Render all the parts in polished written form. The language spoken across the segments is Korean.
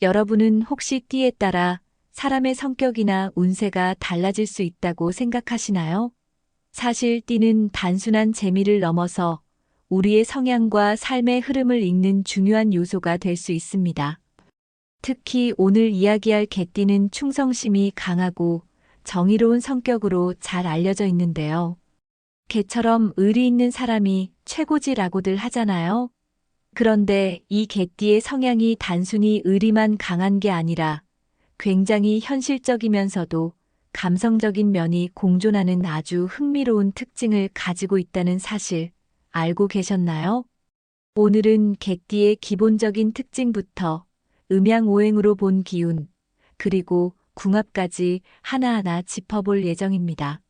여러분은 혹시 띠에 따라 사람의 성격이나 운세가 달라질 수 있다고 생각하시나요? 사실 띠는 단순한 재미를 넘어서 우리의 성향과 삶의 흐름을 읽는 중요한 요소가 될 수 있습니다. 특히 오늘 이야기할 개띠는 충성심이 강하고 정의로운 성격으로 잘 알려져 있는데요. 개처럼 의리 있는 사람이 최고지라고들 하잖아요. 그런데 이 개띠의 성향이 단순히 의리만 강한 게 아니라 굉장히 현실적이면서도 감성적인 면이 공존하는 아주 흥미로운 특징을 가지고 있다는 사실 알고 계셨나요? 오늘은 개띠의 기본적인 특징부터 음양오행으로 본 기운, 그리고 궁합까지 하나하나 짚어볼 예정입니다.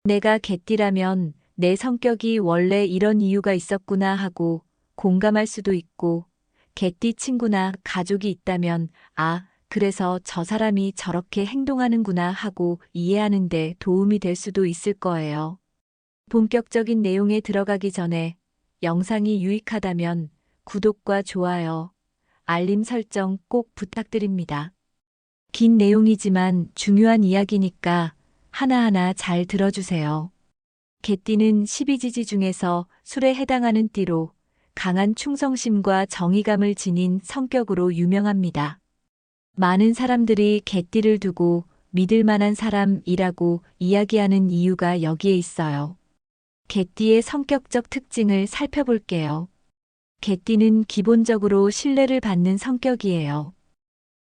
내가 개띠라면 내 성격이 원래 이런 이유가 있었구나 하고 공감할 수도 있고, 개띠 친구나 가족이 있다면 그래서 저 사람이 저렇게 행동하는구나 하고 이해하는 데 도움이 될 수도 있을 거예요. 본격적인 내용에 들어가기 전에 영상이 유익하다면 구독과 좋아요, 알림 설정 꼭 부탁드립니다. 긴 내용이지만 중요한 이야기니까 하나하나 잘 들어주세요. 개띠는 12지지 중에서 술에 해당하는 띠로 강한 충성심과 정의감을 지닌 성격으로 유명합니다. 많은 사람들이 개띠를 두고 믿을 만한 사람이라고 이야기하는 이유가 여기에 있어요. 개띠의 성격적 특징을 살펴볼게요. 개띠는 기본적으로 신뢰를 받는 성격이에요.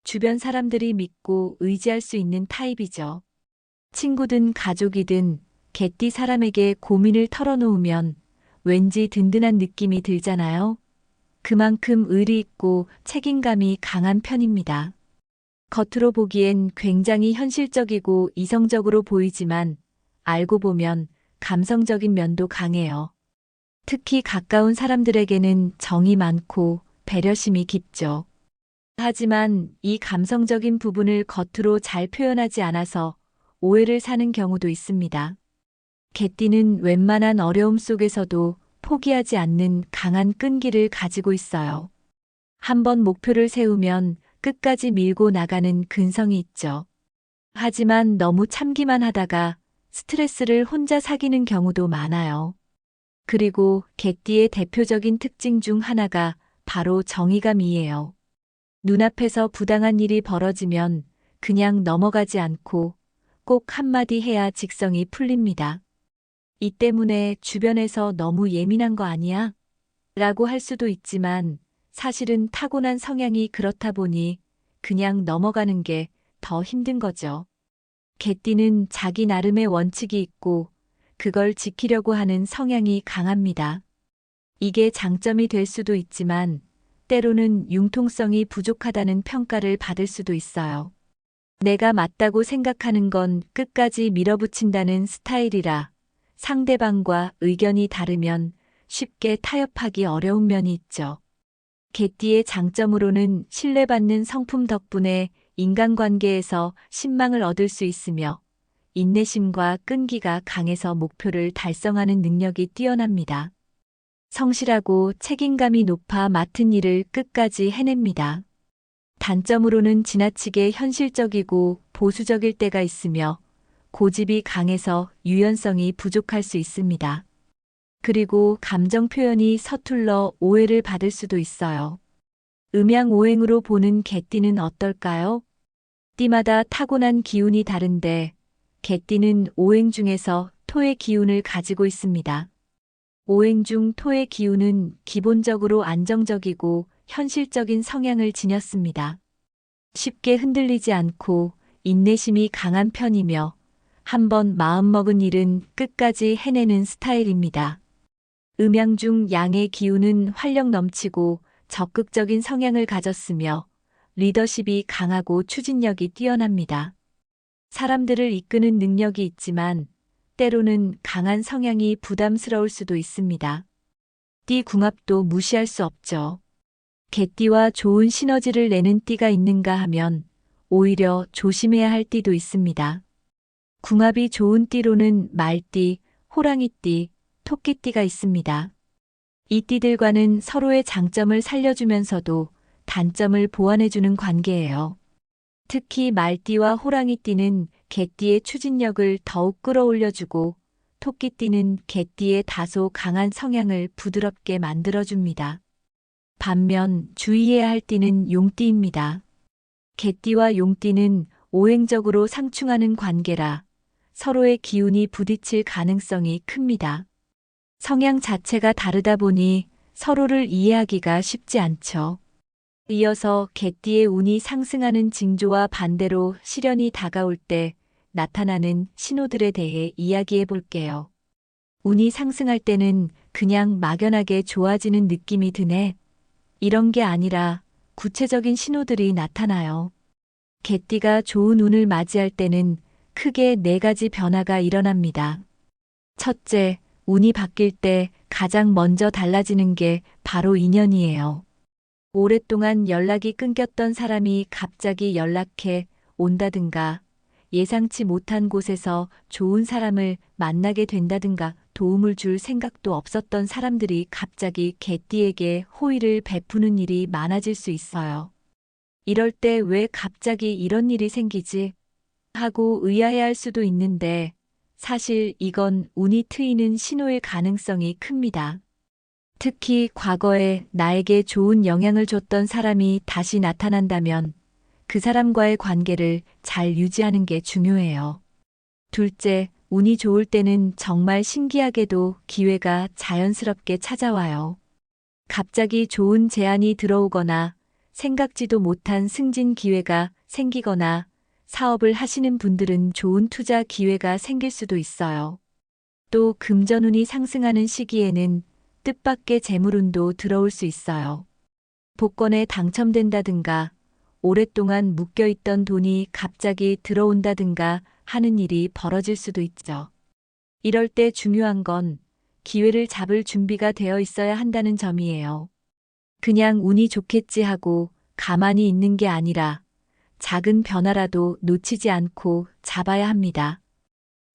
주변 사람들이 믿고 의지할 수 있는 타입이죠. 친구든 가족이든 개띠 사람에게 고민을 털어놓으면 왠지 든든한 느낌이 들잖아요. 그만큼 의리 있고 책임감이 강한 편입니다. 겉으로 보기엔 굉장히 현실적이고 이성적으로 보이지만 알고 보면 감성적인 면도 강해요. 특히 가까운 사람들에게는 정이 많고 배려심이 깊죠. 하지만 이 감성적인 부분을 겉으로 잘 표현하지 않아서 오해를 사는 경우도 있습니다. 개띠는 웬만한 어려움 속에서도 포기하지 않는 강한 끈기를 가지고 있어요. 한번 목표를 세우면 끝까지 밀고 나가는 근성이 있죠. 하지만 너무 참기만 하다가 스트레스를 혼자 사귀는 경우도 많아요. 그리고 개띠의 대표적인 특징 중 하나가 바로 정의감이에요. 눈앞에서 부당한 일이 벌어지면 그냥 넘어가지 않고 꼭 한마디 해야 직성이 풀립니다. 이 때문에 주변에서 너무 예민한 거 아니야? 라고 할 수도 있지만 사실은 타고난 성향이 그렇다 보니 그냥 넘어가는 게 더 힘든 거죠. 개띠는 자기 나름의 원칙이 있고 그걸 지키려고 하는 성향이 강합니다. 이게 장점이 될 수도 있지만 때로는 융통성이 부족하다는 평가를 받을 수도 있어요. 내가 맞다고 생각하는 건 끝까지 밀어붙인다는 스타일이라 상대방과 의견이 다르면 쉽게 타협하기 어려운 면이 있죠. 개띠의 장점으로는 신뢰받는 성품 덕분에 인간관계에서 신망을 얻을 수 있으며 인내심과 끈기가 강해서 목표를 달성하는 능력이 뛰어납니다. 성실하고 책임감이 높아 맡은 일을 끝까지 해냅니다. 단점으로는 지나치게 현실적이고 보수적일 때가 있으며 고집이 강해서 유연성이 부족할 수 있습니다. 그리고 감정 표현이 서툴러 오해를 받을 수도 있어요. 음양오행으로 보는 개띠는 어떨까요? 띠마다 타고난 기운이 다른데 개띠는 오행 중에서 토의 기운을 가지고 있습니다. 오행 중 토의 기운은 기본적으로 안정적이고 현실적인 성향을 지녔습니다. 쉽게 흔들리지 않고 인내심이 강한 편이며 한번 마음먹은 일은 끝까지 해내는 스타일입니다. 음양 중 양의 기운은 활력 넘치고 적극적인 성향을 가졌으며 리더십이 강하고 추진력이 뛰어납니다. 사람들을 이끄는 능력이 있지만 때로는 강한 성향이 부담스러울 수도 있습니다. 띠 궁합도 무시할 수 없죠. 개띠와 좋은 시너지를 내는 띠가 있는가 하면 오히려 조심해야 할 띠도 있습니다. 궁합이 좋은 띠로는 말띠, 호랑이띠, 토끼띠가 있습니다. 이 띠들과는 서로의 장점을 살려주면서도 단점을 보완해주는 관계예요. 특히 말띠와 호랑이띠는 개띠의 추진력을 더욱 끌어올려주고 토끼띠는 개띠의 다소 강한 성향을 부드럽게 만들어줍니다. 반면 주의해야 할 띠는 용띠입니다. 개띠와 용띠는 오행적으로 상충하는 관계라 서로의 기운이 부딪힐 가능성이 큽니다. 성향 자체가 다르다 보니 서로를 이해하기가 쉽지 않죠. 이어서 개띠의 운이 상승하는 징조와 반대로 시련이 다가올 때 나타나는 신호들에 대해 이야기해 볼게요. 운이 상승할 때는 그냥 막연하게 좋아지는 느낌이 드네. 이런 게 아니라 구체적인 신호들이 나타나요. 개띠가 좋은 운을 맞이할 때는 크게 4가지 변화가 일어납니다. 첫째, 운이 바뀔 때 가장 먼저 달라지는 게 바로 인연이에요. 오랫동안 연락이 끊겼던 사람이 갑자기 연락해 온다든가, 예상치 못한 곳에서 좋은 사람을 만나게 된다든가, 도움을 줄 생각도 없었던 사람들이 갑자기 개띠에게 호의를 베푸는 일이 많아질 수 있어요. 이럴 때 왜 갑자기 이런 일이 생기지? 하고 의아해할 수도 있는데, 사실 이건 운이 트이는 신호일 가능성이 큽니다. 특히 과거에 나에게 좋은 영향을 줬던 사람이 다시 나타난다면 그 사람과의 관계를 잘 유지하는 게 중요해요. 둘째, 운이 좋을 때는 정말 신기하게도 기회가 자연스럽게 찾아와요. 갑자기 좋은 제안이 들어오거나 생각지도 못한 승진 기회가 생기거나 사업을 하시는 분들은 좋은 투자 기회가 생길 수도 있어요. 또 금전운이 상승하는 시기에는 뜻밖의 재물운도 들어올 수 있어요. 복권에 당첨된다든가 오랫동안 묶여있던 돈이 갑자기 들어온다든가 하는 일이 벌어질 수도 있죠. 이럴 때 중요한 건 기회를 잡을 준비가 되어 있어야 한다는 점이에요. 그냥 운이 좋겠지 하고 가만히 있는 게 아니라 작은 변화라도 놓치지 않고 잡아야 합니다.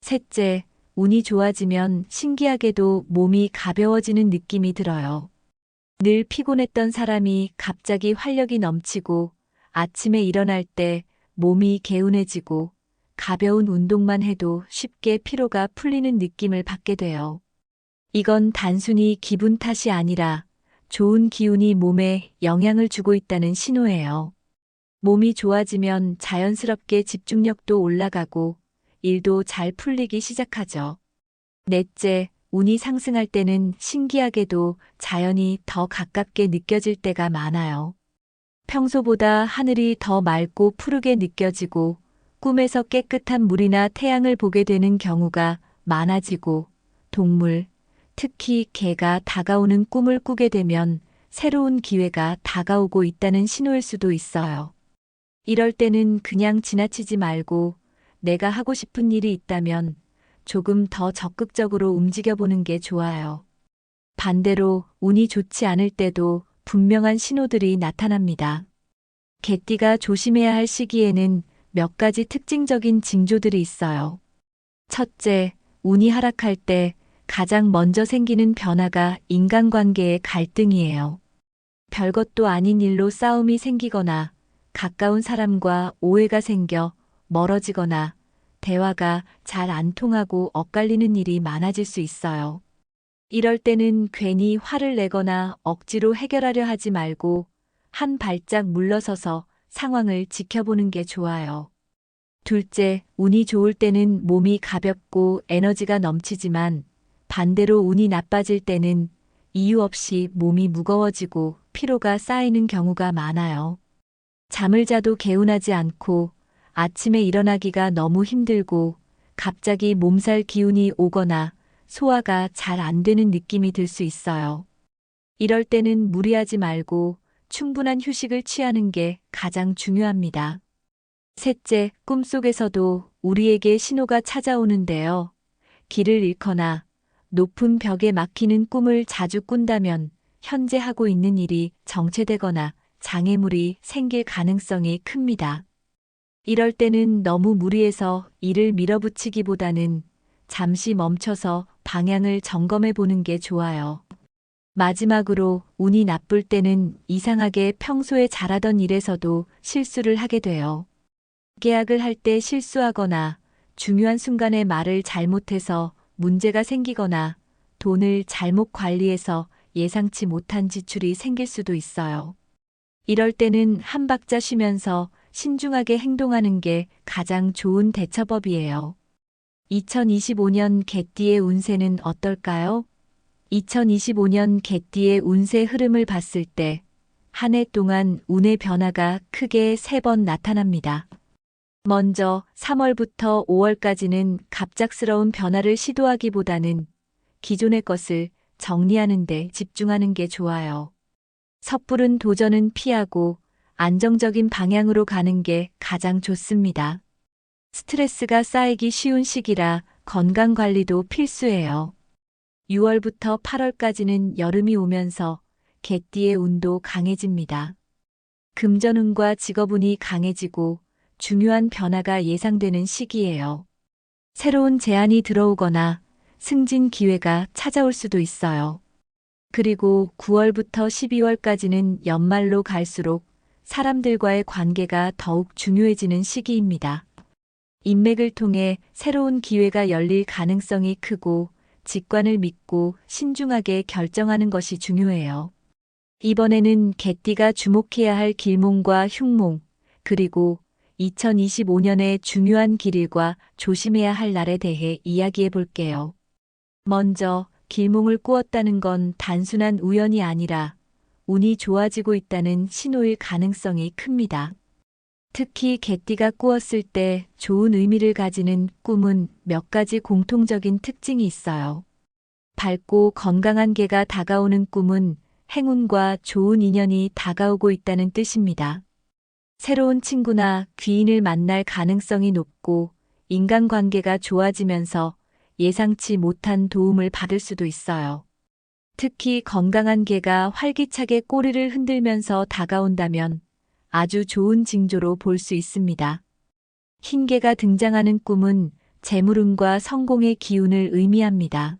셋째, 운이 좋아지면 신기하게도 몸이 가벼워지는 느낌이 들어요. 늘 피곤했던 사람이 갑자기 활력이 넘치고 아침에 일어날 때 몸이 개운해지고 가벼운 운동만 해도 쉽게 피로가 풀리는 느낌을 받게 돼요. 이건 단순히 기분 탓이 아니라 좋은 기운이 몸에 영향을 주고 있다는 신호예요. 몸이 좋아지면 자연스럽게 집중력도 올라가고 일도 잘 풀리기 시작하죠. 넷째, 운이 상승할 때는 신기하게도 자연이 더 가깝게 느껴질 때가 많아요. 평소보다 하늘이 더 맑고 푸르게 느껴지고 꿈에서 깨끗한 물이나 태양을 보게 되는 경우가 많아지고 동물, 특히 개가 다가오는 꿈을 꾸게 되면 새로운 기회가 다가오고 있다는 신호일 수도 있어요. 이럴 때는 그냥 지나치지 말고 내가 하고 싶은 일이 있다면 조금 더 적극적으로 움직여보는 게 좋아요. 반대로 운이 좋지 않을 때도 분명한 신호들이 나타납니다. 개띠가 조심해야 할 시기에는 몇 가지 특징적인 징조들이 있어요. 첫째, 운이 하락할 때 가장 먼저 생기는 변화가 인간관계의 갈등이에요. 별것도 아닌 일로 싸움이 생기거나 가까운 사람과 오해가 생겨 멀어지거나 대화가 잘 안 통하고 엇갈리는 일이 많아질 수 있어요. 이럴 때는 괜히 화를 내거나 억지로 해결하려 하지 말고 한 발짝 물러서서 상황을 지켜보는 게 좋아요. 둘째, 운이 좋을 때는 몸이 가볍고 에너지가 넘치지만 반대로 운이 나빠질 때는 이유 없이 몸이 무거워지고 피로가 쌓이는 경우가 많아요. 잠을 자도 개운하지 않고 아침에 일어나기가 너무 힘들고 갑자기 몸살 기운이 오거나 소화가 잘 안 되는 느낌이 들 수 있어요. 이럴 때는 무리하지 말고 충분한 휴식을 취하는 게 가장 중요합니다. 셋째, 꿈속에서도 우리에게 신호가 찾아오는데요. 길을 잃거나 높은 벽에 막히는 꿈을 자주 꾼다면 현재 하고 있는 일이 정체되거나 장애물이 생길 가능성이 큽니다. 이럴 때는 너무 무리해서 일을 밀어붙이기보다는 잠시 멈춰서 방향을 점검해 보는 게 좋아요. 마지막으로 운이 나쁠 때는 이상하게 평소에 잘하던 일에서도 실수를 하게 돼요. 계약을 할 때 실수하거나 중요한 순간에 말을 잘못해서 문제가 생기거나 돈을 잘못 관리해서 예상치 못한 지출이 생길 수도 있어요. 이럴 때는 한 박자 쉬면서 신중하게 행동하는 게 가장 좋은 대처법이에요. 2025년 개띠의 운세는 어떨까요? 2025년 개띠의 운세 흐름을 봤을 때 한 해 동안 운의 변화가 크게 3번 나타납니다. 먼저 3월부터 5월까지는 갑작스러운 변화를 시도하기보다는 기존의 것을 정리하는 데 집중하는 게 좋아요. 섣부른 도전은 피하고 안정적인 방향으로 가는 게 가장 좋습니다. 스트레스가 쌓이기 쉬운 시기라 건강 관리도 필수예요. 6월부터 8월까지는 여름이 오면서 개띠의 운도 강해집니다. 금전운과 직업운이 강해지고 중요한 변화가 예상되는 시기예요. 새로운 제안이 들어오거나 승진 기회가 찾아올 수도 있어요. 그리고 9월부터 12월까지는 연말로 갈수록 사람들과의 관계가 더욱 중요해지는 시기입니다. 인맥을 통해 새로운 기회가 열릴 가능성이 크고 직관을 믿고 신중하게 결정하는 것이 중요해요. 이번에는 개띠가 주목해야 할 길몽과 흉몽, 그리고 2025년의 중요한 길일과 조심해야 할 날에 대해 이야기해 볼게요. 먼저 길몽을 꾸었다는 건 단순한 우연이 아니라 운이 좋아지고 있다는 신호일 가능성이 큽니다. 특히 개띠가 꾸었을 때 좋은 의미를 가지는 꿈은 몇 가지 공통적인 특징이 있어요. 밝고 건강한 개가 다가오는 꿈은 행운과 좋은 인연이 다가오고 있다는 뜻입니다. 새로운 친구나 귀인을 만날 가능성이 높고 인간관계가 좋아지면서 예상치 못한 도움을 받을 수도 있어요. 특히 건강한 개가 활기차게 꼬리를 흔들면서 다가온다면 아주 좋은 징조로 볼 수 있습니다. 흰 개가 등장하는 꿈은 재물운과 성공의 기운을 의미합니다.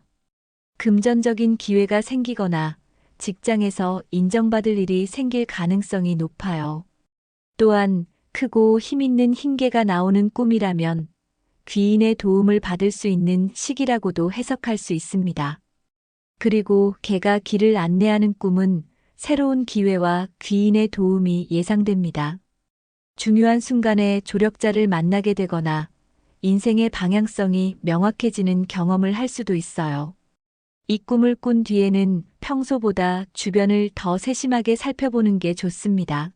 금전적인 기회가 생기거나 직장에서 인정받을 일이 생길 가능성이 높아요. 또한 크고 힘있는 흰 개가 나오는 꿈이라면 귀인의 도움을 받을 수 있는 시기라고도 해석할 수 있습니다. 그리고 개가 길을 안내하는 꿈은 새로운 기회와 귀인의 도움이 예상됩니다. 중요한 순간에 조력자를 만나게 되거나 인생의 방향성이 명확해지는 경험을 할 수도 있어요. 이 꿈을 꾼 뒤에는 평소보다 주변을 더 세심하게 살펴보는 게 좋습니다.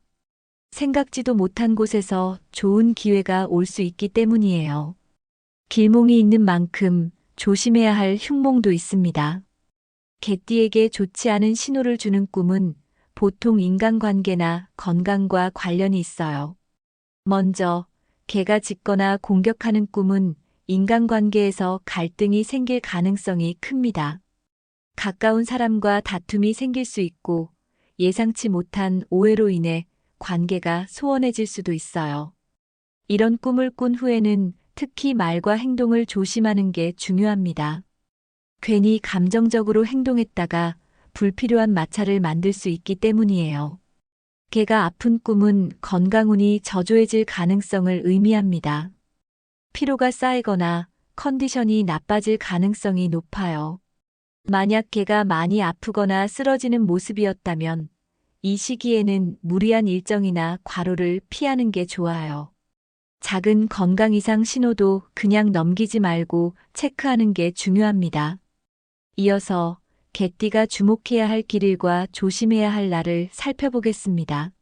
생각지도 못한 곳에서 좋은 기회가 올 수 있기 때문이에요. 길몽이 있는 만큼 조심해야 할 흉몽도 있습니다. 개띠에게 좋지 않은 신호를 주는 꿈은 보통 인간관계나 건강과 관련이 있어요. 먼저, 개가 짖거나 공격하는 꿈은 인간관계에서 갈등이 생길 가능성이 큽니다. 가까운 사람과 다툼이 생길 수 있고 예상치 못한 오해로 인해 관계가 소원해질 수도 있어요. 이런 꿈을 꾼 후에는 특히 말과 행동을 조심하는 게 중요합니다. 괜히 감정적으로 행동했다가 불필요한 마찰을 만들 수 있기 때문이에요. 개가 아픈 꿈은 건강운이 저조해질 가능성을 의미합니다. 피로가 쌓이거나 컨디션이 나빠질 가능성이 높아요. 만약 개가 많이 아프거나 쓰러지는 모습이었다면 이 시기에는 무리한 일정이나 과로를 피하는 게 좋아요. 작은 건강 이상 신호도 그냥 넘기지 말고 체크하는 게 중요합니다. 이어서 개띠가 주목해야 할 길일과 조심해야 할 날을 살펴보겠습니다.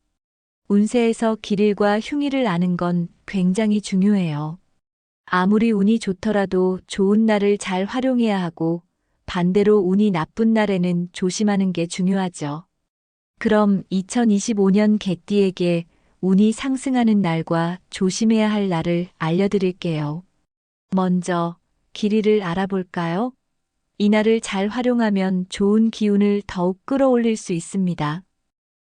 운세에서 길일과 흉일을 아는 건 굉장히 중요해요. 아무리 운이 좋더라도 좋은 날을 잘 활용해야 하고 반대로 운이 나쁜 날에는 조심하는 게 중요하죠. 그럼 2025년 개띠에게 운이 상승하는 날과 조심해야 할 날을 알려드릴게요. 먼저 길이를 알아볼까요? 이 날을 잘 활용하면 좋은 기운을 더욱 끌어올릴 수 있습니다.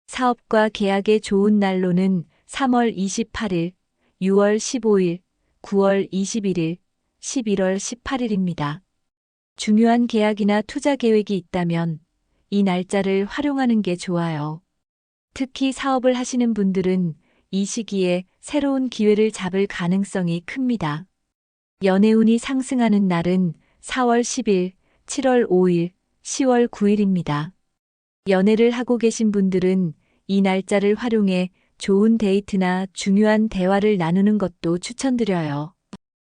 사업과 계약의 좋은 날로는 3월 28일, 6월 15일, 9월 21일, 11월 18일입니다. 중요한 계약이나 투자 계획이 있다면 이 날짜를 활용하는 게 좋아요. 특히 사업을 하시는 분들은 이 시기에 새로운 기회를 잡을 가능성이 큽니다. 연애운이 상승하는 날은 4월 10일, 7월 5일, 10월 9일입니다. 연애를 하고 계신 분들은 이 날짜를 활용해 좋은 데이트나 중요한 대화를 나누는 것도 추천드려요.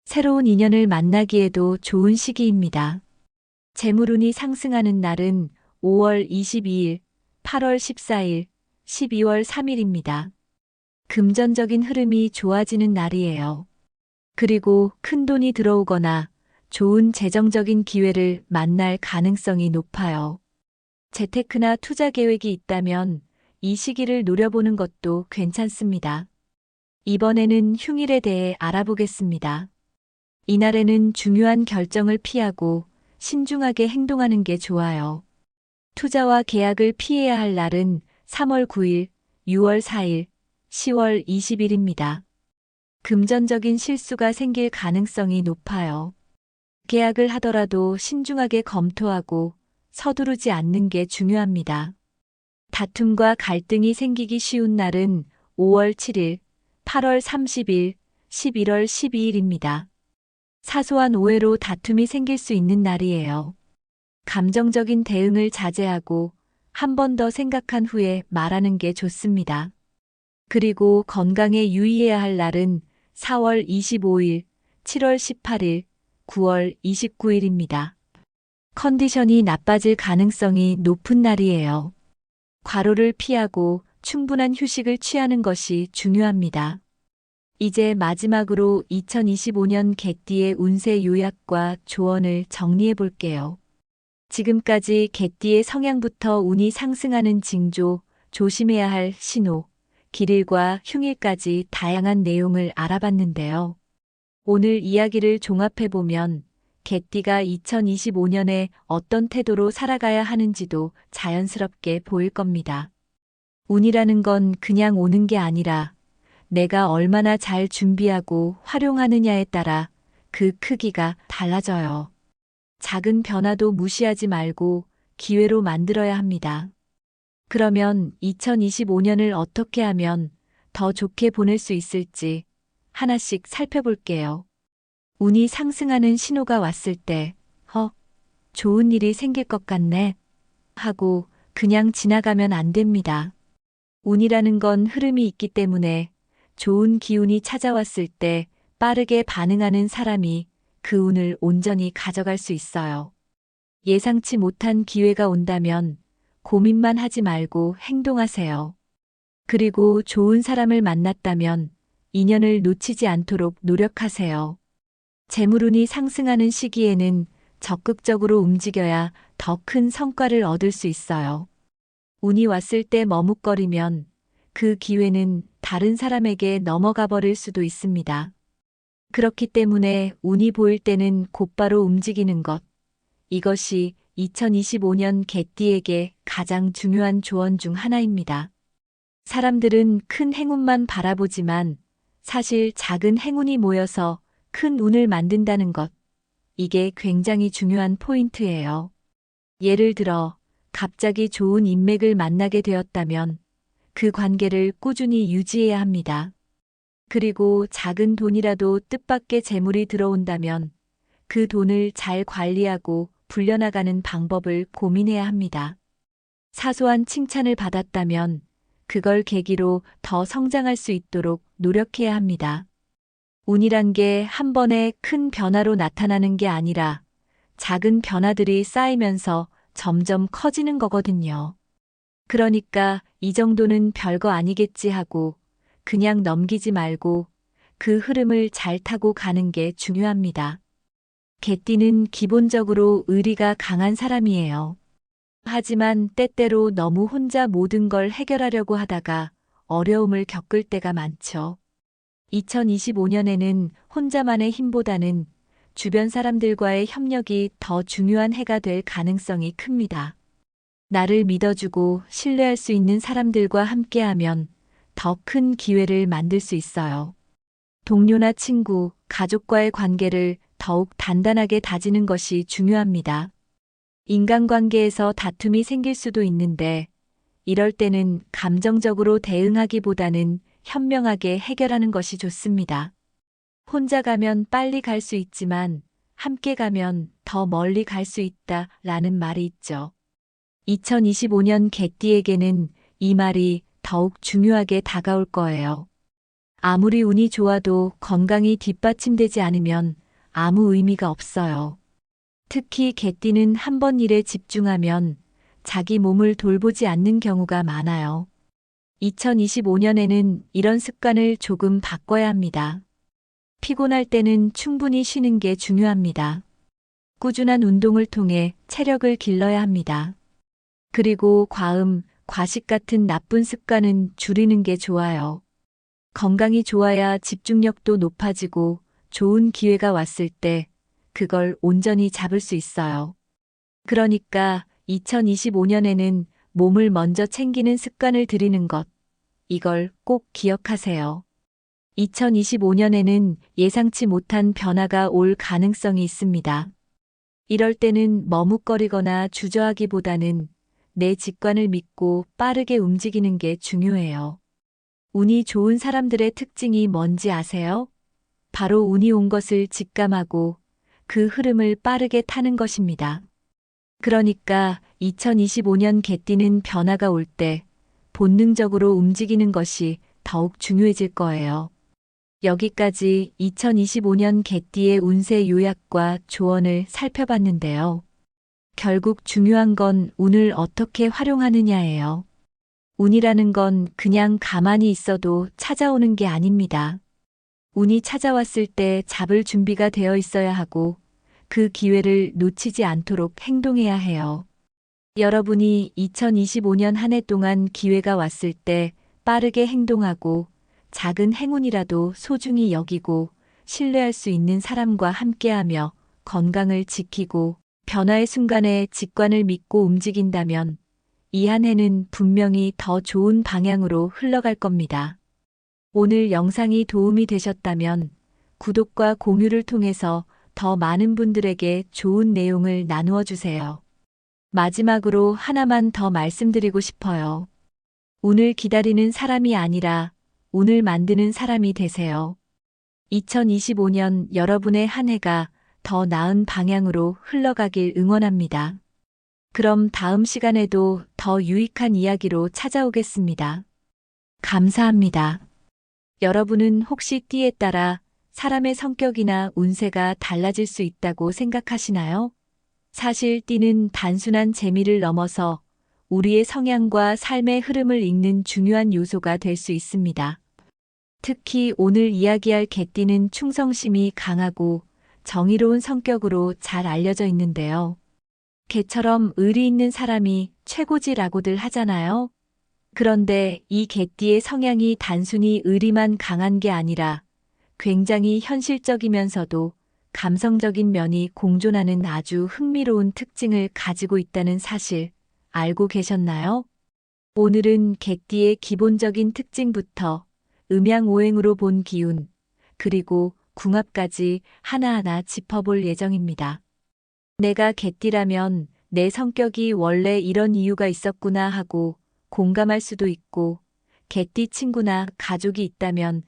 새로운 인연을 만나기에도 좋은 시기입니다. 재물운이 상승하는 날은 5월 22일, 8월 14일, 12월 3일입니다. 금전적인 흐름이 좋아지는 날이에요. 그리고 큰 돈이 들어오거나 좋은 재정적인 기회를 만날 가능성이 높아요. 재테크나 투자 계획이 있다면 이 시기를 노려보는 것도 괜찮습니다. 이번에는 흉일에 대해 알아보겠습니다. 이날에는 중요한 결정을 피하고 신중하게 행동하는 게 좋아요. 투자와 계약을 피해야 할 날은 3월 9일, 6월 4일, 10월 20일입니다. 금전적인 실수가 생길 가능성이 높아요. 계약을 하더라도 신중하게 검토하고 서두르지 않는 게 중요합니다. 다툼과 갈등이 생기기 쉬운 날은 5월 7일, 8월 30일, 11월 12일입니다. 사소한 오해로 다툼이 생길 수 있는 날이에요. 감정적인 대응을 자제하고 한 번 더 생각한 후에 말하는 게 좋습니다. 그리고 건강에 유의해야 할 날은 4월 25일, 7월 18일, 9월 29일입니다. 컨디션이 나빠질 가능성이 높은 날이에요. 과로를 피하고 충분한 휴식을 취하는 것이 중요합니다. 이제 마지막으로 2025년 개띠의 운세 요약과 조언을 정리해 볼게요. 지금까지 개띠의 성향부터 운이 상승하는 징조, 조심해야 할 신호, 길일과 흉일까지 다양한 내용을 알아봤는데요. 오늘 이야기를 종합해보면 개띠가 2025년에 어떤 태도로 살아가야 하는지도 자연스럽게 보일 겁니다. 운이라는 건 그냥 오는 게 아니라 내가 얼마나 잘 준비하고 활용하느냐에 따라 그 크기가 달라져요. 작은 변화도 무시하지 말고 기회로 만들어야 합니다. 그러면 2025년을 어떻게 하면 더 좋게 보낼 수 있을지 하나씩 살펴볼게요. 운이 상승하는 신호가 왔을 때, 좋은 일이 생길 것 같네 하고 그냥 지나가면 안 됩니다. 운이라는 건 흐름이 있기 때문에 좋은 기운이 찾아왔을 때 빠르게 반응하는 사람이 그 운을 온전히 가져갈 수 있어요. 예상치 못한 기회가 온다면 고민만 하지 말고 행동하세요. 그리고 좋은 사람을 만났다면 인연을 놓치지 않도록 노력하세요. 재물운이 상승하는 시기에는 적극적으로 움직여야 더 큰 성과를 얻을 수 있어요. 운이 왔을 때 머뭇거리면 그 기회는 다른 사람에게 넘어가 버릴 수도 있습니다. 그렇기 때문에 운이 보일 때는 곧바로 움직이는 것. 이것이 2025년 개띠에게 가장 중요한 조언 중 하나입니다. 사람들은 큰 행운만 바라보지만 사실 작은 행운이 모여서 큰 운을 만든다는 것. 이게 굉장히 중요한 포인트예요. 예를 들어 갑자기 좋은 인맥을 만나게 되었다면 그 관계를 꾸준히 유지해야 합니다. 그리고 작은 돈이라도 뜻밖의 재물이 들어온다면 그 돈을 잘 관리하고 불려나가는 방법을 고민해야 합니다. 사소한 칭찬을 받았다면 그걸 계기로 더 성장할 수 있도록 노력해야 합니다. 운이란 게 한 번에 큰 변화로 나타나는 게 아니라 작은 변화들이 쌓이면서 점점 커지는 거거든요. 그러니까 이 정도는 별거 아니겠지 하고 그냥 넘기지 말고 그 흐름을 잘 타고 가는 게 중요합니다. 개띠는 기본적으로 의리가 강한 사람이에요. 하지만 때때로 너무 혼자 모든 걸 해결하려고 하다가 어려움을 겪을 때가 많죠. 2025년에는 혼자만의 힘보다는 주변 사람들과의 협력이 더 중요한 해가 될 가능성이 큽니다. 나를 믿어주고 신뢰할 수 있는 사람들과 함께하면 더 큰 기회를 만들 수 있어요. 동료나 친구, 가족과의 관계를 더욱 단단하게 다지는 것이 중요합니다. 인간관계에서 다툼이 생길 수도 있는데, 이럴 때는 감정적으로 대응하기보다는 현명하게 해결하는 것이 좋습니다. 혼자 가면 빨리 갈 수 있지만 함께 가면 더 멀리 갈 수 있다 라는 말이 있죠. 2025년 개띠에게는 이 말이 더욱 중요하게 다가올 거예요. 아무리 운이 좋아도 건강이 뒷받침되지 않으면 아무 의미가 없어요. 특히 개띠는 한 번 일에 집중하면 자기 몸을 돌보지 않는 경우가 많아요. 2025년에는 이런 습관을 조금 바꿔야 합니다. 피곤할 때는 충분히 쉬는 게 중요합니다. 꾸준한 운동을 통해 체력을 길러야 합니다. 그리고 과음, 과식 같은 나쁜 습관은 줄이는 게 좋아요. 건강이 좋아야 집중력도 높아지고 좋은 기회가 왔을 때 그걸 온전히 잡을 수 있어요. 그러니까 2025년에는 몸을 먼저 챙기는 습관을 들이는 것, 이걸 꼭 기억하세요. 2025년에는 예상치 못한 변화가 올 가능성이 있습니다. 이럴 때는 머뭇거리거나 주저하기보다는 내 직관을 믿고 빠르게 움직이는 게 중요해요. 운이 좋은 사람들의 특징이 뭔지 아세요? 바로 운이 온 것을 직감하고 그 흐름을 빠르게 타는 것입니다. 그러니까 2025년 개띠는 변화가 올 때 본능적으로 움직이는 것이 더욱 중요해질 거예요. 여기까지 2025년 개띠의 운세 요약과 조언을 살펴봤는데요. 결국 중요한 건 운을 어떻게 활용하느냐예요. 운이라는 건 그냥 가만히 있어도 찾아오는 게 아닙니다. 운이 찾아왔을 때 잡을 준비가 되어 있어야 하고 그 기회를 놓치지 않도록 행동해야 해요. 여러분이 2025년 한 해 동안 기회가 왔을 때 빠르게 행동하고 작은 행운이라도 소중히 여기고 신뢰할 수 있는 사람과 함께하며 건강을 지키고 변화의 순간에 직관을 믿고 움직인다면 이 한 해는 분명히 더 좋은 방향으로 흘러갈 겁니다. 오늘 영상이 도움이 되셨다면 구독과 공유를 통해서 더 많은 분들에게 좋은 내용을 나누어 주세요. 마지막으로 하나만 더 말씀드리고 싶어요. 운을 기다리는 사람이 아니라 운을 만드는 사람이 되세요. 2025년 여러분의 한 해가 더 나은 방향으로 흘러가길 응원합니다. 그럼 다음 시간에도 더 유익한 이야기로 찾아오겠습니다. 감사합니다. 여러분은 혹시 띠에 따라 사람의 성격이나 운세가 달라질 수 있다고 생각하시나요? 사실 띠는 단순한 재미를 넘어서 우리의 성향과 삶의 흐름을 읽는 중요한 요소가 될 수 있습니다. 특히 오늘 이야기할 개띠는 충성심이 강하고 정의로운 성격으로 잘 알려져 있는데요. 개처럼 의리 있는 사람이 최고지라고들 하잖아요. 그런데 이 개띠의 성향이 단순히 의리만 강한 게 아니라 굉장히 현실적이면서도 감성적인 면이 공존하는 아주 흥미로운 특징을 가지고 있다는 사실 알고 계셨나요? 오늘은 개띠의 기본적인 특징부터 음양오행으로 본 기운, 그리고 궁합까지 하나하나 짚어볼 예정입니다. 내가 개띠라면 내 성격이 원래 이런 이유가 있었구나 하고 공감할 수도 있고, 개띠 친구나 가족이 있다면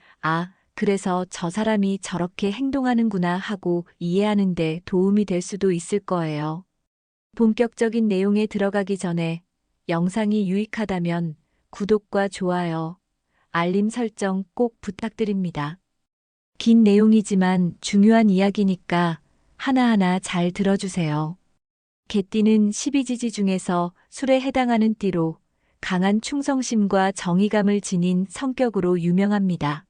그래서 저 사람이 저렇게 행동하는구나 하고 이해하는 데 도움이 될 수도 있을 거예요. 본격적인 내용에 들어가기 전에 영상이 유익하다면 구독과 좋아요, 알림 설정 꼭 부탁드립니다. 긴 내용이지만 중요한 이야기니까 하나하나 잘 들어주세요. 개띠는 12지지 중에서 술에 해당하는 띠로 강한 충성심과 정의감을 지닌 성격으로 유명합니다.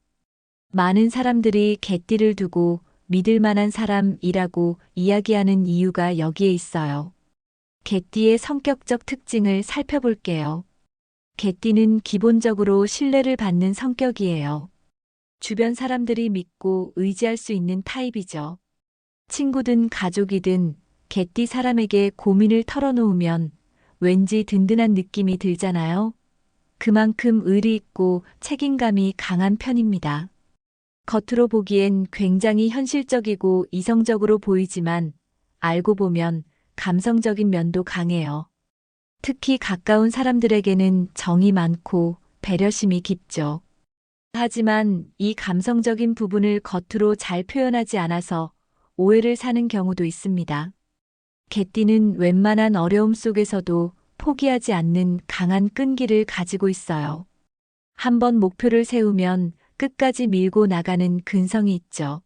많은 사람들이 개띠를 두고 믿을 만한 사람이라고 이야기하는 이유가 여기에 있어요. 개띠의 성격적 특징을 살펴볼게요. 개띠는 기본적으로 신뢰를 받는 성격이에요. 주변 사람들이 믿고 의지할 수 있는 타입이죠. 친구든 가족이든 개띠 사람에게 고민을 털어놓으면 왠지 든든한 느낌이 들잖아요. 그만큼 의리 있고 책임감이 강한 편입니다. 겉으로 보기엔 굉장히 현실적이고 이성적으로 보이지만 알고 보면 감성적인 면도 강해요. 특히 가까운 사람들에게는 정이 많고 배려심이 깊죠. 하지만 이 감성적인 부분을 겉으로 잘 표현하지 않아서 오해를 사는 경우도 있습니다. 개띠는 웬만한 어려움 속에서도 포기하지 않는 강한 끈기를 가지고 있어요. 한번 목표를 세우면 끝까지 밀고 나가는 근성이 있죠.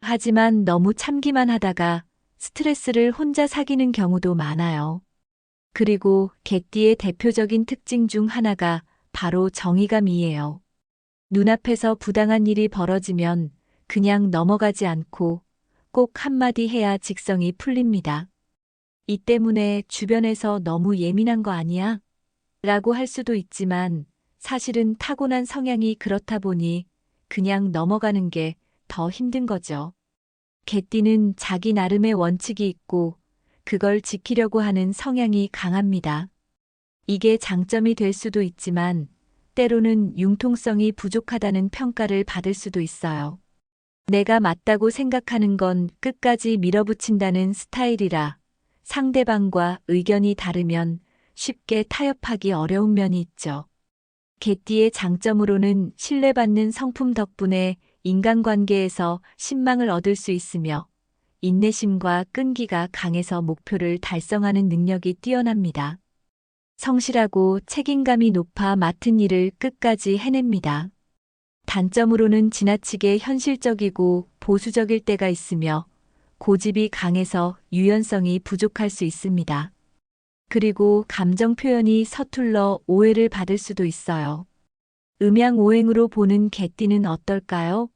하지만 너무 참기만 하다가 스트레스를 혼자 사귀는 경우도 많아요. 그리고 개띠의 대표적인 특징 중 하나가 바로 정의감이에요. 눈앞에서 부당한 일이 벌어지면 그냥 넘어가지 않고 꼭 한마디 해야 직성이 풀립니다. 이 때문에 주변에서 너무 예민한 거 아니야? 라고 할 수도 있지만 사실은 타고난 성향이 그렇다 보니 그냥 넘어가는 게 더 힘든 거죠. 개띠는 자기 나름의 원칙이 있고 그걸 지키려고 하는 성향이 강합니다. 이게 장점이 될 수도 있지만 때로는 융통성이 부족하다는 평가를 받을 수도 있어요. 내가 맞다고 생각하는 건 끝까지 밀어붙인다는 스타일이라 상대방과 의견이 다르면 쉽게 타협하기 어려운 면이 있죠. 개띠의 장점으로는 신뢰받는 성품 덕분에 인간관계에서 신망을 얻을 수 있으며 인내심과 끈기가 강해서 목표를 달성하는 능력이 뛰어납니다. 성실하고 책임감이 높아 맡은 일을 끝까지 해냅니다. 단점으로는 지나치게 현실적이고 보수적일 때가 있으며 고집이 강해서 유연성이 부족할 수 있습니다. 그리고 감정 표현이 서툴러 오해를 받을 수도 있어요. 음양오행으로 보는 개띠는 어떨까요?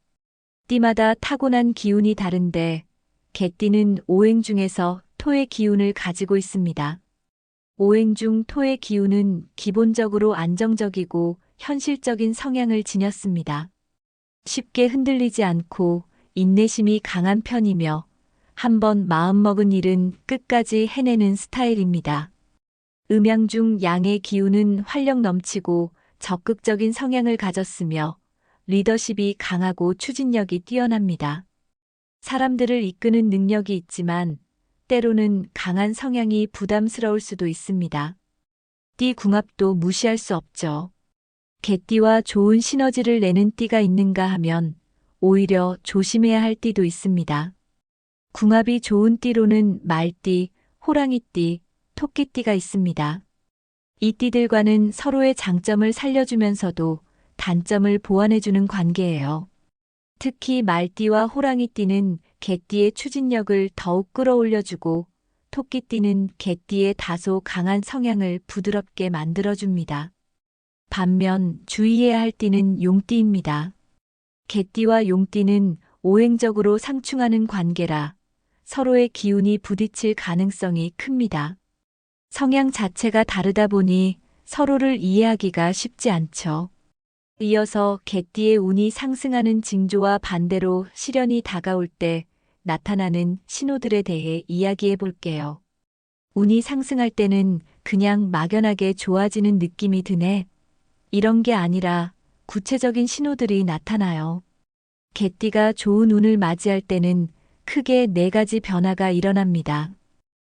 띠마다 타고난 기운이 다른데 개띠는 오행 중에서 토의 기운을 가지고 있습니다. 오행 중 토의 기운은 기본적으로 안정적이고 현실적인 성향을 지녔습니다. 쉽게 흔들리지 않고 인내심이 강한 편이며 한번 마음먹은 일은 끝까지 해내는 스타일입니다. 음양 중 양의 기운은 활력 넘치고 적극적인 성향을 가졌으며 리더십이 강하고 추진력이 뛰어납니다. 사람들을 이끄는 능력이 있지만 때로는 강한 성향이 부담스러울 수도 있습니다. 띠 궁합도 무시할 수 없죠. 개띠와 좋은 시너지를 내는 띠가 있는가 하면 오히려 조심해야 할 띠도 있습니다. 궁합이 좋은 띠로는 말띠, 호랑이띠, 토끼띠가 있습니다. 이 띠들과는 서로의 장점을 살려주면서도 단점을 보완해주는 관계예요. 특히 말띠와 호랑이띠는 개띠의 추진력을 더욱 끌어올려주고 토끼띠는 개띠의 다소 강한 성향을 부드럽게 만들어줍니다. 반면 주의해야 할 띠는 용띠입니다. 개띠와 용띠는 오행적으로 상충하는 관계라 서로의 기운이 부딪힐 가능성이 큽니다. 성향 자체가 다르다 보니 서로를 이해하기가 쉽지 않죠. 이어서 개띠의 운이 상승하는 징조와 반대로 시련이 다가올 때 나타나는 신호들에 대해 이야기해 볼게요. 운이 상승할 때는 그냥 막연하게 좋아지는 느낌이 드네. 이런 게 아니라 구체적인 신호들이 나타나요. 개띠가 좋은 운을 맞이할 때는 크게 4가지 변화가 일어납니다.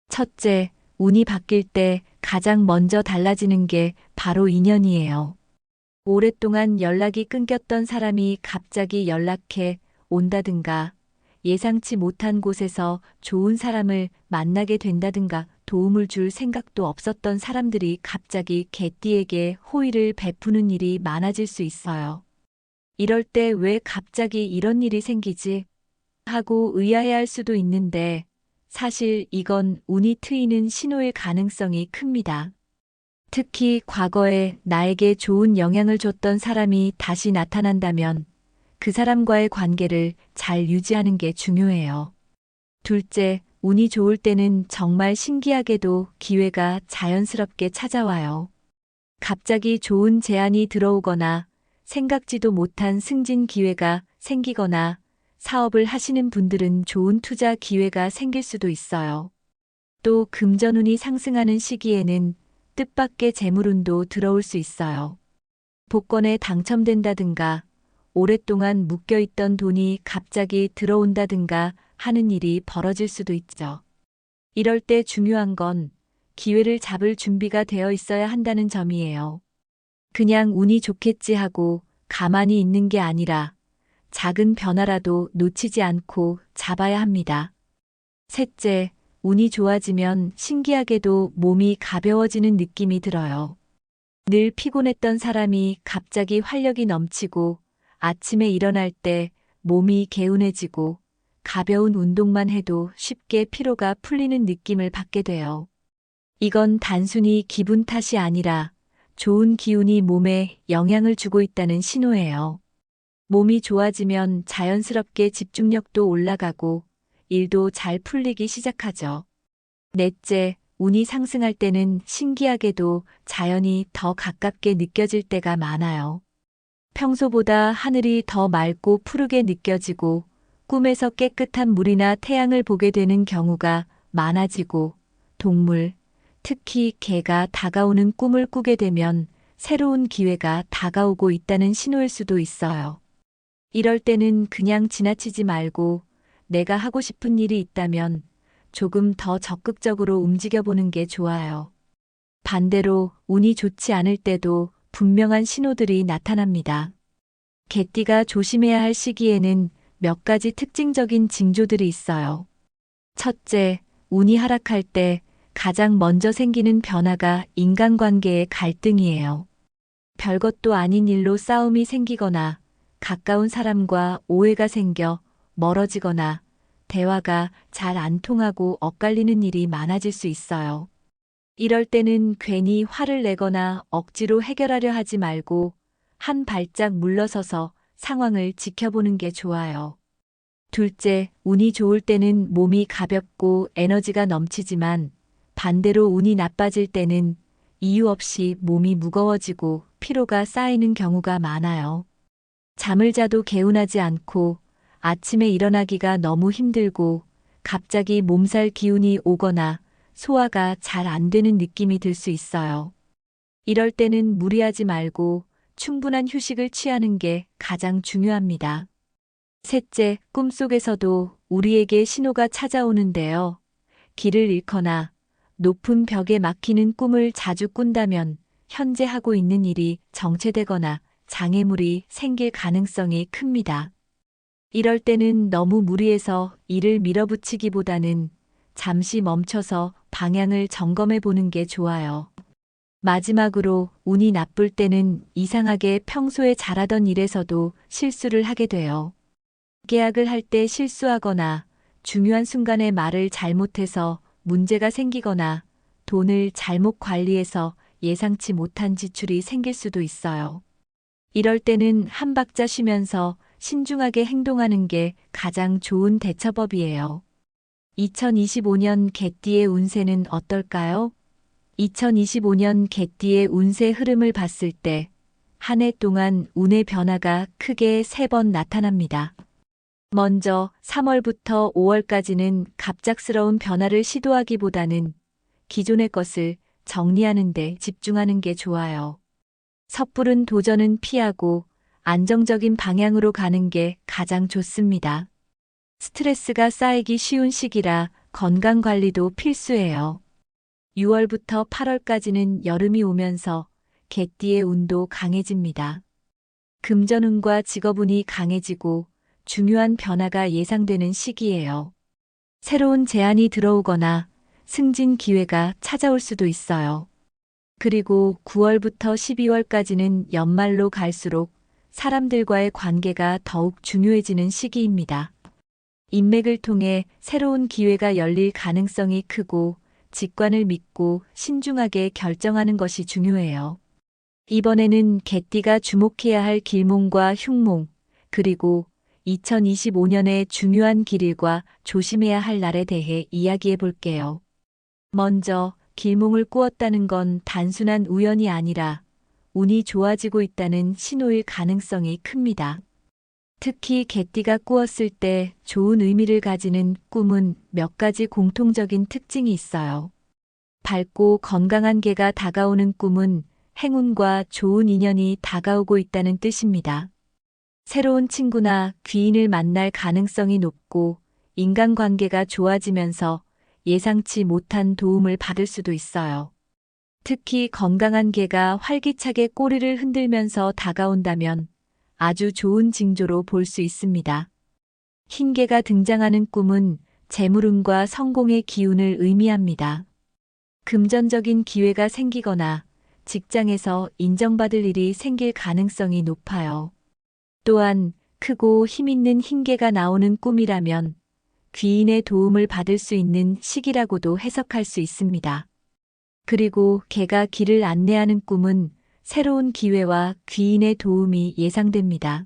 첫째, 운이 바뀔 때 가장 먼저 달라지는 게 바로 인연이에요. 오랫동안 연락이 끊겼던 사람이 갑자기 연락해 온다든가 예상치 못한 곳에서 좋은 사람을 만나게 된다든가 도움을 줄 생각도 없었던 사람들이 갑자기 개띠에게 호의를 베푸는 일이 많아질 수 있어요. 이럴 때 왜 갑자기 이런 일이 생기지? 하고 의아해할 수도 있는데 사실 이건 운이 트이는 신호일 가능성이 큽니다. 특히 과거에 나에게 좋은 영향을 줬던 사람이 다시 나타난다면 그 사람과의 관계를 잘 유지하는 게 중요해요. 둘째, 운이 좋을 때는 정말 신기하게도 기회가 자연스럽게 찾아와요. 갑자기 좋은 제안이 들어오거나 생각지도 못한 승진 기회가 생기거나 사업을 하시는 분들은 좋은 투자 기회가 생길 수도 있어요. 또 금전운이 상승하는 시기에는 뜻밖의 재물운도 들어올 수 있어요. 복권에 당첨된다든가 오랫동안 묶여있던 돈이 갑자기 들어온다든가 하는 일이 벌어질 수도 있죠. 이럴 때 중요한 건 기회를 잡을 준비가 되어 있어야 한다는 점이에요. 그냥 운이 좋겠지 하고 가만히 있는 게 아니라 작은 변화라도 놓치지 않고 잡아야 합니다. 셋째, 운이 좋아지면 신기하게도 몸이 가벼워지는 느낌이 들어요. 늘 피곤했던 사람이 갑자기 활력이 넘치고 아침에 일어날 때 몸이 개운해지고 가벼운 운동만 해도 쉽게 피로가 풀리는 느낌을 받게 돼요. 이건 단순히 기분 탓이 아니라 좋은 기운이 몸에 영향을 주고 있다는 신호예요. 몸이 좋아지면 자연스럽게 집중력도 올라가고 일도 잘 풀리기 시작하죠. 넷째, 운이 상승할 때는 신기하게도 자연이 더 가깝게 느껴질 때가 많아요. 평소보다 하늘이 더 맑고 푸르게 느껴지고 꿈에서 깨끗한 물이나 태양을 보게 되는 경우가 많아지고 동물, 특히 개가 다가오는 꿈을 꾸게 되면 새로운 기회가 다가오고 있다는 신호일 수도 있어요. 이럴 때는 그냥 지나치지 말고 내가 하고 싶은 일이 있다면 조금 더 적극적으로 움직여보는 게 좋아요. 반대로 운이 좋지 않을 때도 분명한 신호들이 나타납니다. 개띠가 조심해야 할 시기에는 몇 가지 특징적인 징조들이 있어요. 첫째, 운이 하락할 때 가장 먼저 생기는 변화가 인간관계의 갈등이에요. 별것도 아닌 일로 싸움이 생기거나 가까운 사람과 오해가 생겨 멀어지거나 대화가 잘 안 통하고 엇갈리는 일이 많아질 수 있어요. 이럴 때는 괜히 화를 내거나 억지로 해결하려 하지 말고 한 발짝 물러서서 상황을 지켜보는 게 좋아요. 둘째, 운이 좋을 때는 몸이 가볍고 에너지가 넘치지만 반대로 운이 나빠질 때는 이유 없이 몸이 무거워지고 피로가 쌓이는 경우가 많아요. 잠을 자도 개운하지 않고 아침에 일어나기가 너무 힘들고 갑자기 몸살 기운이 오거나 소화가 잘 안 되는 느낌이 들 수 있어요. 이럴 때는 무리하지 말고 충분한 휴식을 취하는 게 가장 중요합니다. 셋째, 꿈속에서도 우리에게 신호가 찾아오는데요. 길을 잃거나 높은 벽에 막히는 꿈을 자주 꾼다면 현재 하고 있는 일이 정체되거나 장애물이 생길 가능성이 큽니다. 이럴 때는 너무 무리해서 일을 밀어붙이기보다는 잠시 멈춰서 방향을 점검해 보는 게 좋아요. 마지막으로 운이 나쁠 때는 이상하게 평소에 잘하던 일에서도 실수를 하게 돼요. 계약을 할 때 실수하거나 중요한 순간에 말을 잘못해서 문제가 생기거나 돈을 잘못 관리해서 예상치 못한 지출이 생길 수도 있어요. 이럴 때는 한 박자 쉬면서 신중하게 행동하는 게 가장 좋은 대처법이에요. 2025년 개띠의 운세는 어떨까요? 2025년 개띠의 운세 흐름을 봤을 때 한 해 동안 운의 변화가 크게 3번 나타납니다. 먼저 3월부터 5월까지는 갑작스러운 변화를 시도하기보다는 기존의 것을 정리하는 데 집중하는 게 좋아요. 섣부른 도전은 피하고 안정적인 방향으로 가는 게 가장 좋습니다. 스트레스가 쌓이기 쉬운 시기라 건강 관리도 필수예요. 6월부터 8월까지는 여름이 오면서 개띠의 운도 강해집니다. 금전운과 직업운이 강해지고 중요한 변화가 예상되는 시기예요. 새로운 제안이 들어오거나 승진 기회가 찾아올 수도 있어요. 그리고 9월부터 12월까지는 연말로 갈수록 사람들과의 관계가 더욱 중요해지는 시기입니다. 인맥을 통해 새로운 기회가 열릴 가능성이 크고 직관을 믿고 신중하게 결정하는 것이 중요해요. 이번에는 개띠가 주목해야 할 길몽과 흉몽, 그리고 2025년의 중요한 길일과 조심해야 할 날에 대해 이야기해 볼게요. 먼저 길몽을 꾸었다는 건 단순한 우연이 아니라 운이 좋아지고 있다는 신호일 가능성이 큽니다. 특히 개띠가 꾸었을 때 좋은 의미를 가지는 꿈은 몇 가지 공통적인 특징이 있어요. 밝고 건강한 개가 다가오는 꿈은 행운과 좋은 인연이 다가오고 있다는 뜻입니다. 새로운 친구나 귀인을 만날 가능성이 높고 인간관계가 좋아지면서 예상치 못한 도움을 받을 수도 있어요. 특히 건강한 개가 활기차게 꼬리를 흔들면서 다가온다면 아주 좋은 징조로 볼 수 있습니다. 흰 개가 등장하는 꿈은 재물운과 성공의 기운을 의미합니다. 금전적인 기회가 생기거나 직장에서 인정받을 일이 생길 가능성이 높아요. 또한 크고 힘있는 흰 개가 나오는 꿈이라면 귀인의 도움을 받을 수 있는 시기라고도 해석할 수 있습니다. 그리고 개가 길을 안내하는 꿈은 새로운 기회와 귀인의 도움이 예상됩니다.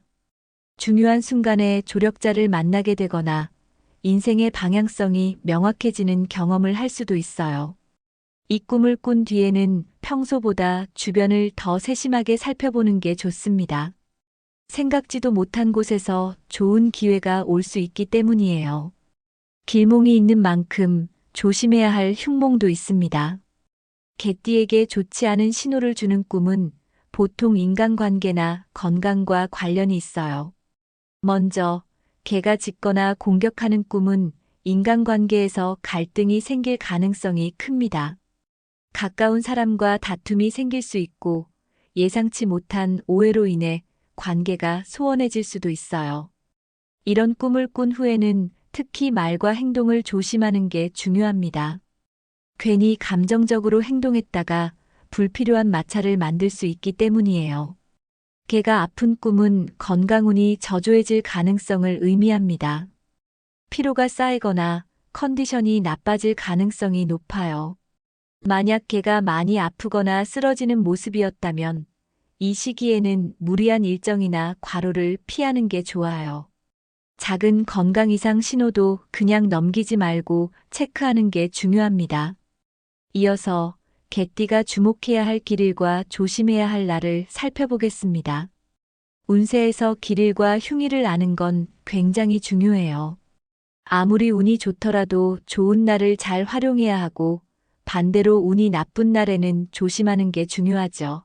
중요한 순간에 조력자를 만나게 되거나 인생의 방향성이 명확해지는 경험을 할 수도 있어요. 이 꿈을 꾼 뒤에는 평소보다 주변을 더 세심하게 살펴보는 게 좋습니다. 생각지도 못한 곳에서 좋은 기회가 올 수 있기 때문이에요. 길몽이 있는 만큼 조심해야 할 흉몽도 있습니다. 개띠에게 좋지 않은 신호를 주는 꿈은 보통 인간관계나 건강과 관련이 있어요. 먼저, 개가 짖거나 공격하는 꿈은 인간관계에서 갈등이 생길 가능성이 큽니다. 가까운 사람과 다툼이 생길 수 있고 예상치 못한 오해로 인해 관계가 소원해질 수도 있어요. 이런 꿈을 꾼 후에는 특히 말과 행동을 조심하는 게 중요합니다. 괜히 감정적으로 행동했다가 불필요한 마찰을 만들 수 있기 때문이에요. 개가 아픈 꿈은 건강운이 저조해질 가능성을 의미합니다. 피로가 쌓이거나 컨디션이 나빠질 가능성이 높아요. 만약 개가 많이 아프거나 쓰러지는 모습이었다면 이 시기에는 무리한 일정이나 과로를 피하는 게 좋아요. 작은 건강 이상 신호도 그냥 넘기지 말고 체크하는 게 중요합니다. 이어서 개띠가 주목해야 할 길일과 조심해야 할 날을 살펴보겠습니다. 운세에서 길일과 흉일을 아는 건 굉장히 중요해요. 아무리 운이 좋더라도 좋은 날을 잘 활용해야 하고 반대로 운이 나쁜 날에는 조심하는 게 중요하죠.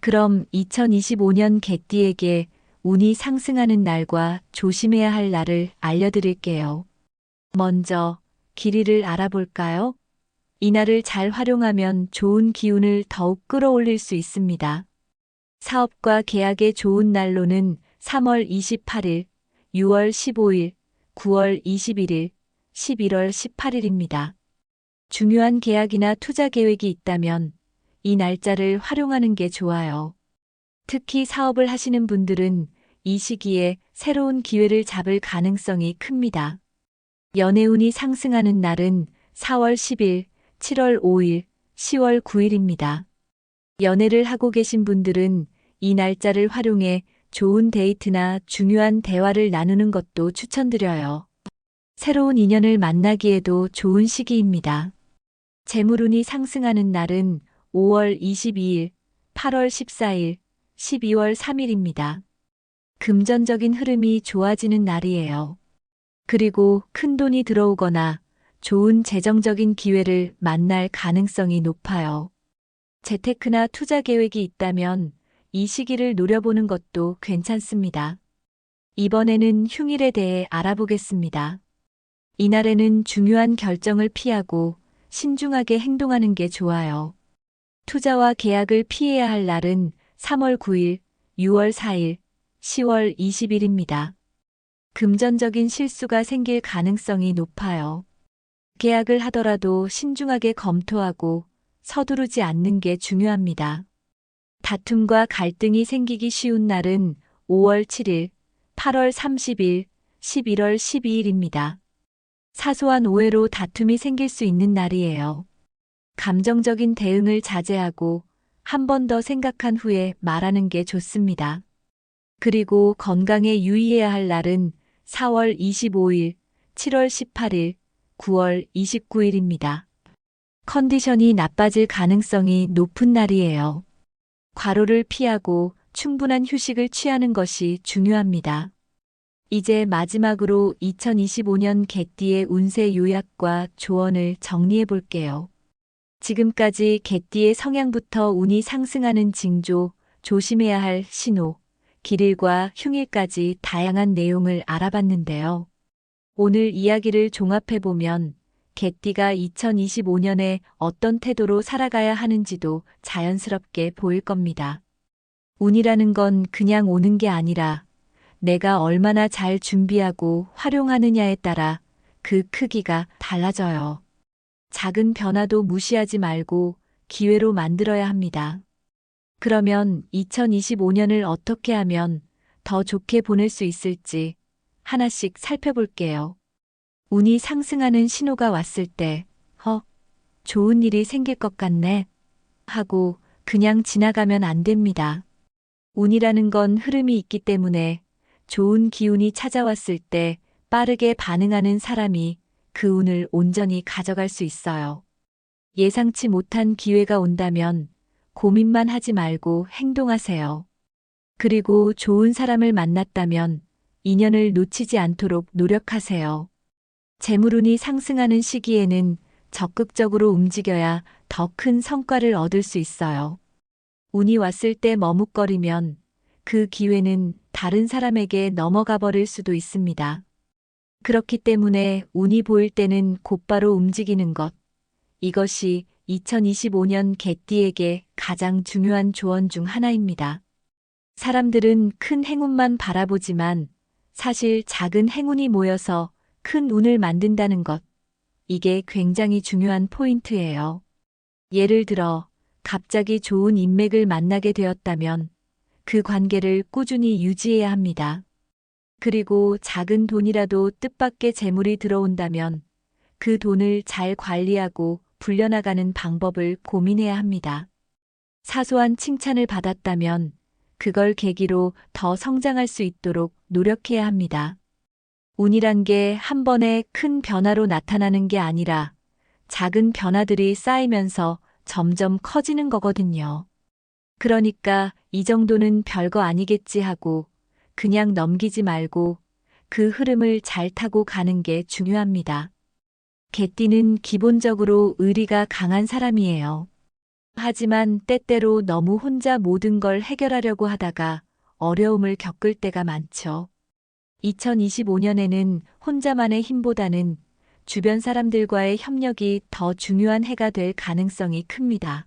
그럼 2025년 개띠에게 운이 상승하는 날과 조심해야 할 날을 알려드릴게요. 먼저 길이를 알아볼까요? 이 날을 잘 활용하면 좋은 기운을 더욱 끌어올릴 수 있습니다. 사업과 계약의 좋은 날로는 3월 28일, 6월 15일, 9월 21일, 11월 18일입니다. 중요한 계약이나 투자 계획이 있다면 이 날짜를 활용하는 게 좋아요. 특히 사업을 하시는 분들은 이 시기에 새로운 기회를 잡을 가능성이 큽니다. 연애운이 상승하는 날은 4월 10일, 7월 5일, 10월 9일입니다. 연애를 하고 계신 분들은 이 날짜를 활용해 좋은 데이트나 중요한 대화를 나누는 것도 추천드려요. 새로운 인연을 만나기에도 좋은 시기입니다. 재물운이 상승하는 날은 5월 22일, 8월 14일, 12월 3일입니다. 금전적인 흐름이 좋아지는 날이에요. 그리고 큰돈이 들어오거나 좋은 재정적인 기회를 만날 가능성이 높아요. 재테크나 투자 계획이 있다면 이 시기를 노려보는 것도 괜찮습니다. 이번에는 흉일에 대해 알아보겠습니다. 이날에는 중요한 결정을 피하고 신중하게 행동하는 게 좋아요. 투자와 계약을 피해야 할 날은 3월 9일, 6월 4일, 10월 20일입니다. 금전적인 실수가 생길 가능성이 높아요. 계약을 하더라도 신중하게 검토하고 서두르지 않는 게 중요합니다. 다툼과 갈등이 생기기 쉬운 날은 5월 7일, 8월 30일, 11월 12일입니다. 사소한 오해로 다툼이 생길 수 있는 날이에요. 감정적인 대응을 자제하고 한 번 더 생각한 후에 말하는 게 좋습니다. 그리고 건강에 유의해야 할 날은 4월 25일, 7월 18일, 9월 29일입니다. 컨디션이 나빠질 가능성이 높은 날이에요. 과로를 피하고 충분한 휴식을 취하는 것이 중요합니다. 이제 마지막으로 2025년 개띠의 운세 요약과 조언을 정리해 볼게요. 지금까지 개띠의 성향부터 운이 상승하는 징조, 조심해야 할 신호, 길일과 흉일까지 다양한 내용을 알아봤는데요. 오늘 이야기를 종합해 보면 개띠가 2025년에 어떤 태도로 살아가야 하는지도 자연스럽게 보일 겁니다. 운이라는 건 그냥 오는 게 아니라 내가 얼마나 잘 준비하고 활용하느냐에 따라 그 크기가 달라져요. 작은 변화도 무시하지 말고 기회로 만들어야 합니다. 그러면 2025년을 어떻게 하면 더 좋게 보낼 수 있을지 하나씩 살펴볼게요. 운이 상승하는 신호가 왔을 때, 좋은 일이 생길 것 같네 하고 그냥 지나가면 안 됩니다. 운이라는 건 흐름이 있기 때문에 좋은 기운이 찾아왔을 때 빠르게 반응하는 사람이 그 운을 온전히 가져갈 수 있어요. 예상치 못한 기회가 온다면 고민만 하지 말고 행동하세요. 그리고 좋은 사람을 만났다면 인연을 놓치지 않도록 노력하세요. 재물운이 상승하는 시기에는 적극적으로 움직여야 더 큰 성과를 얻을 수 있어요. 운이 왔을 때 머뭇거리면 그 기회는 다른 사람에게 넘어가 버릴 수도 있습니다. 그렇기 때문에 운이 보일 때는 곧바로 움직이는 것. 이것이 2025년 개띠에게 가장 중요한 조언 중 하나입니다. 사람들은 큰 행운만 바라보지만 사실 작은 행운이 모여서 큰 운을 만든다는 것. 이게 굉장히 중요한 포인트예요. 예를 들어 갑자기 좋은 인맥을 만나게 되었다면 그 관계를 꾸준히 유지해야 합니다. 그리고 작은 돈이라도 뜻밖의 재물이 들어온다면 그 돈을 잘 관리하고 불려나가는 방법을 고민해야 합니다. 사소한 칭찬을 받았다면 그걸 계기로 더 성장할 수 있도록 노력해야 합니다. 운이란 게 한 번에 큰 변화로 나타나는 게 아니라 작은 변화들이 쌓이면서 점점 커지는 거거든요. 그러니까 이 정도는 별거 아니겠지 하고 그냥 넘기지 말고 그 흐름을 잘 타고 가는 게 중요합니다. 개띠는 기본적으로 의리가 강한 사람이에요. 하지만 때때로 너무 혼자 모든 걸 해결하려고 하다가 어려움을 겪을 때가 많죠. 2025년에는 혼자만의 힘보다는 주변 사람들과의 협력이 더 중요한 해가 될 가능성이 큽니다.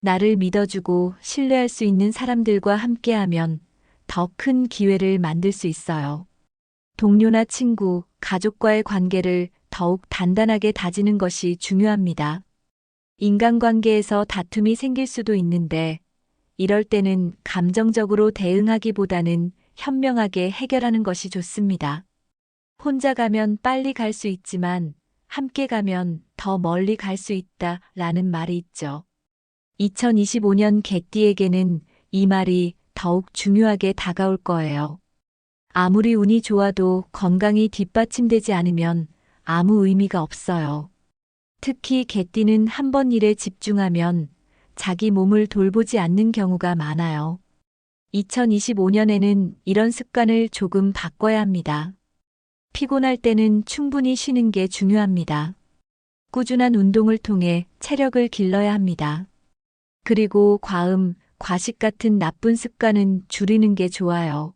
나를 믿어주고 신뢰할 수 있는 사람들과 함께하면 더 큰 기회를 만들 수 있어요. 동료나 친구, 가족과의 관계를 더욱 단단하게 다지는 것이 중요합니다. 인간관계에서 다툼이 생길 수도 있는데 이럴 때는 감정적으로 대응하기보다는 현명하게 해결하는 것이 좋습니다. 혼자 가면 빨리 갈 수 있지만 함께 가면 더 멀리 갈 수 있다 라는 말이 있죠. 2025년 개띠에게는 이 말이 더욱 중요하게 다가올 거예요. 아무리 운이 좋아도 건강이 뒷받침되지 않으면 아무 의미가 없어요. 특히 개띠는 한 번 일에 집중하면 자기 몸을 돌보지 않는 경우가 많아요. 2025년에는 이런 습관을 조금 바꿔야 합니다. 피곤할 때는 충분히 쉬는 게 중요합니다. 꾸준한 운동을 통해 체력을 길러야 합니다. 그리고 과음, 과식 같은 나쁜 습관은 줄이는 게 좋아요.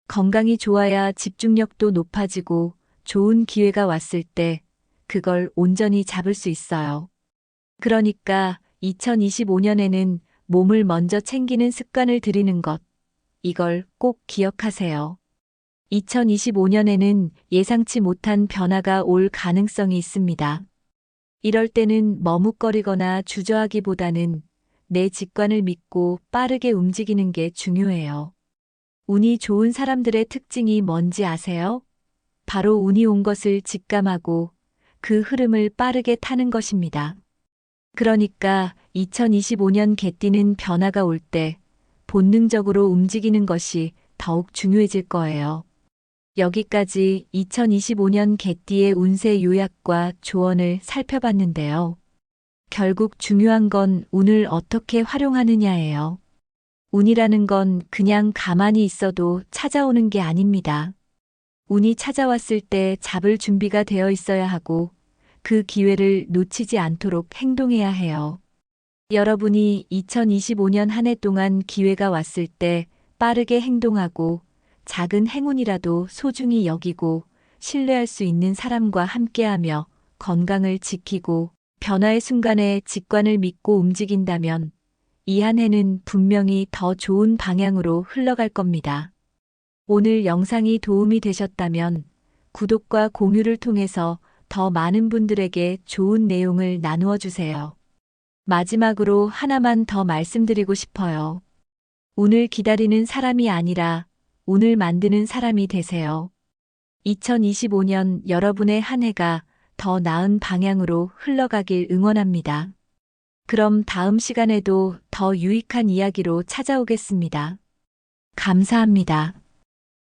건강이 좋아야 집중력도 높아지고 좋은 기회가 왔을 때 그걸 온전히 잡을 수 있어요. 그러니까 2025년에는 몸을 먼저 챙기는 습관을 들이는 것, 이걸 꼭 기억하세요. 2025년에는 예상치 못한 변화가 올 가능성이 있습니다. 이럴 때는 머뭇거리거나 주저하기보다는 내 직관을 믿고 빠르게 움직이는 게 중요해요. 운이 좋은 사람들의 특징이 뭔지 아세요? 바로 운이 온 것을 직감하고 그 흐름을 빠르게 타는 것입니다. 그러니까 2025년 개띠는 변화가 올 때 본능적으로 움직이는 것이 더욱 중요해질 거예요. 여기까지 2025년 개띠의 운세 요약과 조언을 살펴봤는데요. 결국 중요한 건 운을 어떻게 활용하느냐예요. 운이라는 건 그냥 가만히 있어도 찾아오는 게 아닙니다. 운이 찾아왔을 때 잡을 준비가 되어 있어야 하고 그 기회를 놓치지 않도록 행동해야 해요. 여러분이 2025년 한 해 동안 기회가 왔을 때 빠르게 행동하고 작은 행운이라도 소중히 여기고 신뢰할 수 있는 사람과 함께하며 건강을 지키고 변화의 순간에 직관을 믿고 움직인다면 이 한 해는 분명히 더 좋은 방향으로 흘러갈 겁니다. 오늘 영상이 도움이 되셨다면 구독과 공유를 통해서 더 많은 분들에게 좋은 내용을 나누어 주세요. 마지막으로 하나만 더 말씀드리고 싶어요. 오늘 기다리는 사람이 아니라 오늘 만드는 사람이 되세요. 2025년 여러분의 한 해가 더 나은 방향으로 흘러가길 응원합니다. 그럼 다음 시간에도 더 유익한 이야기로 찾아오겠습니다. 감사합니다.